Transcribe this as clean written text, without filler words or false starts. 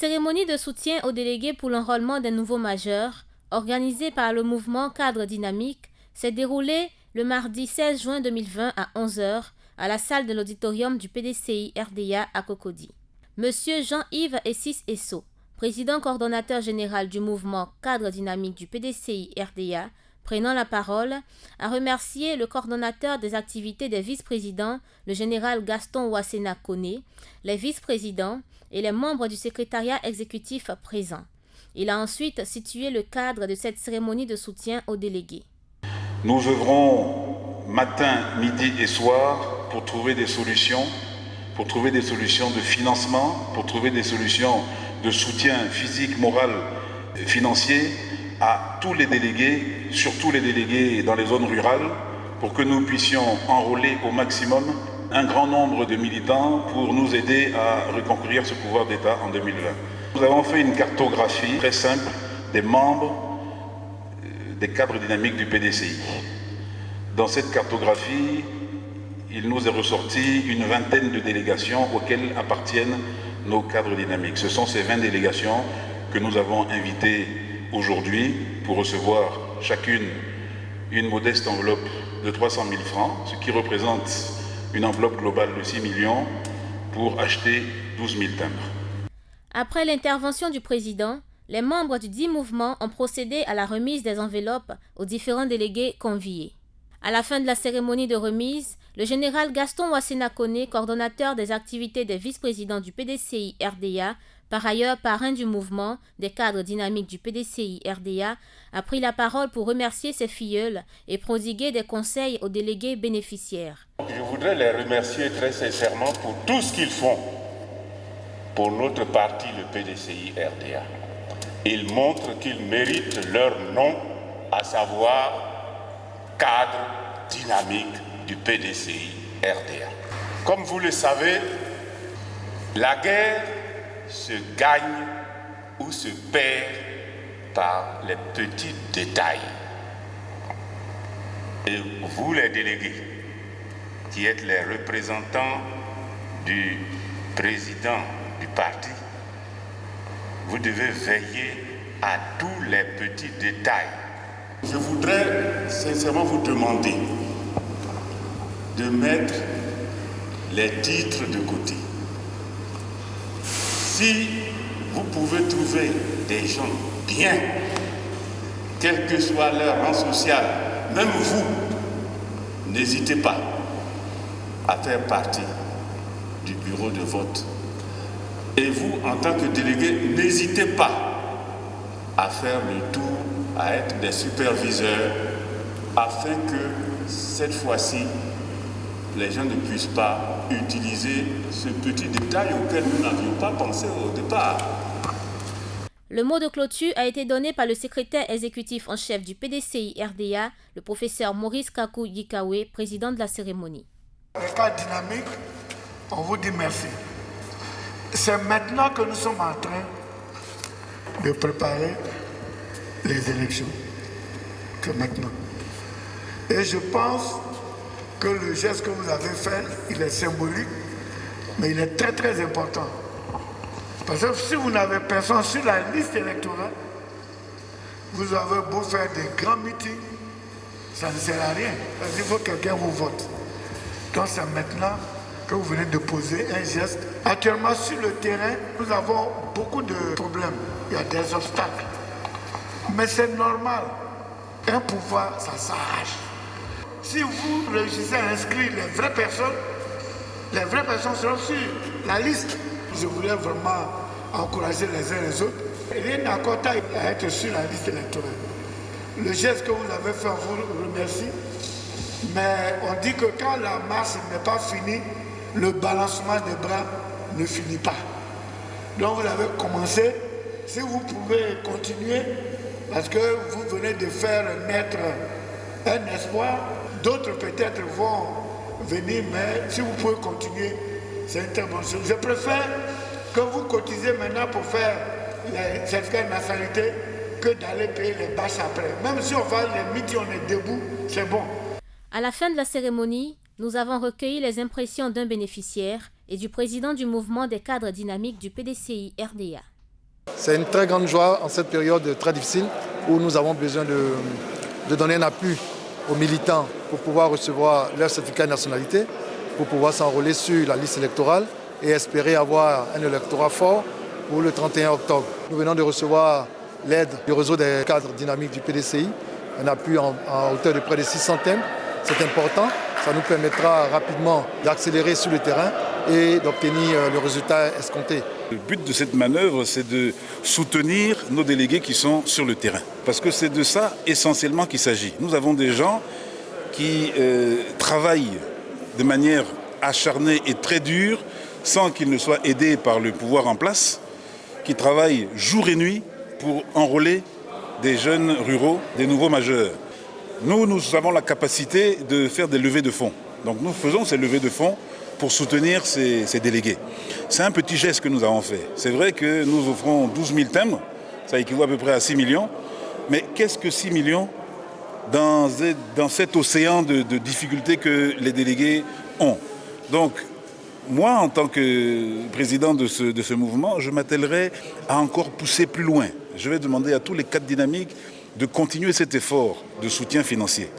cérémonie de soutien aux délégués pour l'enrôlement des nouveaux majeurs, organisée par le mouvement Cadre Dynamique, s'est déroulée le mardi 16 juin 2020 à 11 h à la salle de l'auditorium du PDCI RDA à Cocody. Monsieur Jean-Yves Essis Esso, président coordonnateur général du mouvement Cadre Dynamique du PDCI RDA, prenant la parole, a remercié le coordonnateur des activités des vice-présidents, le général Gaston Ouassena Koné, les vice-présidents et les membres du secrétariat exécutif présents. Il a ensuite situé le cadre de cette cérémonie de soutien aux délégués. Nous œuvrons matin, midi et soir pour trouver des solutions de financement, pour trouver des solutions de soutien physique, moral et financier à tous les délégués, surtout les délégués dans les zones rurales, pour que nous puissions enrôler au maximum un grand nombre de militants pour nous aider à reconquérir ce pouvoir d'État en 2020. Nous avons fait une cartographie très simple des membres des cadres dynamiques du PDCI. Dans cette cartographie, il nous est ressorti une vingtaine de délégations auxquelles appartiennent nos cadres dynamiques. Ce sont ces 20 délégations que nous avons invitées aujourd'hui pour recevoir chacune une modeste enveloppe de 300 000 francs, ce qui représente une enveloppe globale de 6 millions pour acheter 12 000 timbres. Après l'intervention du président, les membres du dit mouvement ont procédé à la remise des enveloppes aux différents délégués conviés. À la fin de la cérémonie de remise, le général Gaston Ouassena Koné, coordonnateur des activités des vice-présidents du PDCI RDA, par ailleurs parrain du mouvement des cadres dynamiques du PDCI RDA, a pris la parole pour remercier ses filleuls et prodiguer des conseils aux délégués bénéficiaires. Je voudrais les remercier très sincèrement pour tout ce qu'ils font pour notre parti, le PDCI RDA. Ils montrent qu'ils méritent leur nom, à savoir cadre dynamique du PDCI RDA. Comme vous le savez, la guerre se gagne ou se perd par les petits détails. Et vous, les délégués, qui êtes les représentants du président du parti, vous devez veiller à tous les petits détails. Je voudrais sincèrement vous demander de mettre les titres de côté. Si vous pouvez trouver des gens bien, quel que soit leur rang social, même vous, n'hésitez pas à faire partie du bureau de vote. Et vous, en tant que délégué, n'hésitez pas à faire le tour, à être des superviseurs, afin que cette fois-ci, les gens ne puissent pas utiliser ce petit détail auquel nous n'avions pas pensé au départ. Le mot de clôture a été donné par le secrétaire exécutif en chef du PDCI RDA, le professeur Maurice Kakou Yikawe, président de la cérémonie. Les cadres dynamiques, on vous dit merci. C'est maintenant que nous sommes en train de préparer les élections. Que maintenant. Et je pense que le geste que vous avez fait, il est symbolique, mais il est très très important. Parce que si vous n'avez personne sur la liste électorale, vous avez beau faire des grands meetings, ça ne sert à rien. Parce qu'il faut que quelqu'un vous vote. Donc c'est maintenant que vous venez de poser un geste. Actuellement sur le terrain, nous avons beaucoup de problèmes. Il y a des obstacles. Mais c'est normal. Un pouvoir, ça s'arrache. Si vous réussissez à inscrire les vraies personnes seront sur la liste. Je voulais vraiment encourager les uns les autres. Rien n'accorde à être sur la liste électorale. Le geste que vous avez fait, on vous remercie. Mais on dit que quand la marche n'est pas finie, le balancement des bras ne finit pas. Donc vous avez commencé. Si vous pouvez continuer, parce que vous venez de faire naître un espoir, d'autres peut-être vont venir, mais si vous pouvez continuer, c'est une très bonne chose. Je préfère que vous cotisez maintenant pour faire les certificats de nationalité que d'aller payer les bâches après. Même si on va les midi, on est debout, c'est bon. À la fin de la cérémonie, nous avons recueilli les impressions d'un bénéficiaire et du président du mouvement des cadres dynamiques du PDCI RDA. C'est une très grande joie en cette période très difficile où nous avons besoin de donner un appui aux militants pour pouvoir recevoir leur certificat de nationalité, pour pouvoir s'enrôler sur la liste électorale et espérer avoir un électorat fort pour le 31 octobre. Nous venons de recevoir l'aide du réseau des cadres dynamiques du PDCI, un appui en hauteur de près de 600 thèmes. C'est important, ça nous permettra rapidement d'accélérer sur le terrain et d'obtenir le résultat escompté. Le but de cette manœuvre, c'est de soutenir nos délégués qui sont sur le terrain. Parce que c'est de ça essentiellement qu'il s'agit. Nous avons des gens qui travaillent de manière acharnée et très dure, sans qu'ils ne soient aidés par le pouvoir en place, qui travaillent jour et nuit pour enrôler des jeunes ruraux, des nouveaux majeurs. Nous avons la capacité de faire des levées de fonds. Donc nous faisons ces levées de fonds pour soutenir ces délégués. C'est un petit geste que nous avons fait. C'est vrai que nous offrons 12 000 thèmes, ça équivaut à peu près à 6 millions. Mais qu'est-ce que 6 millions dans cet océan de difficultés que les délégués ont? Donc, moi, en tant que président de ce mouvement, je m'attellerai à encore pousser plus loin. Je vais demander à tous les cadres dynamiques de continuer cet effort de soutien financier.